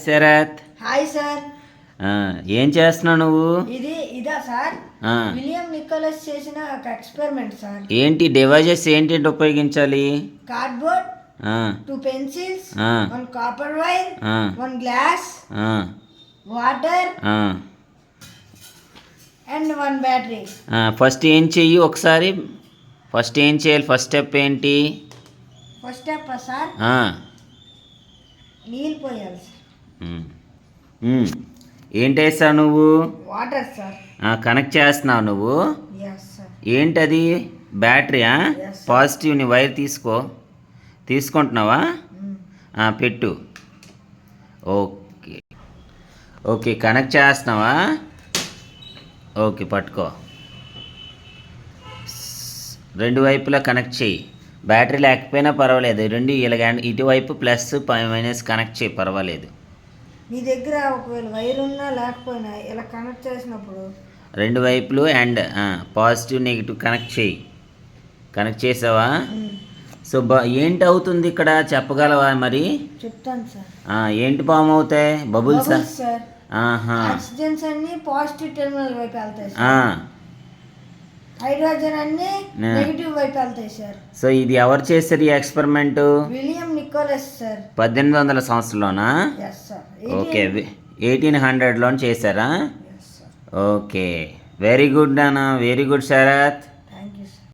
Sarath. Hi sir. ఏం చేస్తున్నావు నువ్వు? ఇదా సార్, విలియం నికోలస్ చేసిన ఒక ఎక్స్పెరిమెంట్ సార్. ఏంటి డివైజెస్ ఏంటంటే ఉపయోగించాలి? Cardboard, 2 pencils, 1 copper wire, 1 glass, water and 1 battery. First ఏం చెయ్యి ఒకసారి. ఫస్ట్ ఏం చేయాలి? ఫస్ట్ స్టెప్ ఏంటి? ఫస్ట్ స్టెప్ సార్, నీళ్ళు పోయాలి సార్. ఏంటి వేస్తావు నువ్వు? Water sir. కనెక్ట్ చేస్తున్నావు నువ్వు? Yes sir. ఏంటది? బ్యాటరీయా? Yes, sir. పాజిటివ్ని వైర్ తీసుకుంటున్నావా? పెట్టు. ఓకే ఓకే, కనెక్ట్ చేస్తున్నావా? ఓకే, పట్టుకో. రెండు వైపులా కనెక్ట్ చేయి. బ్యాటరీ లేకపోయినా పర్వాలేదు, రెండు ఇలాగ ఇటువైపు ప్లస్ మైనస్ కనెక్ట్ చేయి, పర్వాలేదు. మీ దగ్గర ఒకవేళ వైర్ ఉన్నా లేకపోయినా ఇలా కనెక్ట్ చేసినప్పుడు రెండు వైపులు అండ్ పాజిటివ్ నెగిటివ్ కనెక్ట్ చేయి. కనెక్ట్ చేసావా? సో ఏంటి అవుతుంది ఇక్కడ చెప్పగలవా మరి? చెప్తాను సార్. ఏంటి ఫామ్ అవుతాయి? Bubbles sir. ఆక్సిజన్స్ అన్ని పాజిటివ్ టెర్మినల్ వైపు వెళ్తాయి సార్. హైడ్రోజన్ అన్ని నెగిటివ్ వైపు వెళ్తాయి సార్. సో ఇది ఎవరు చేశారు ఈ ఎక్స్పెరిమెంట్? William Nicholas sir. 1800 సంవత్సరంలోనా? Yes sir. ఓకే, 1800లో చేశారా? ఓకే, వెరీ గుడ్ నాన్న, వెరీ గుడ్ శరత్.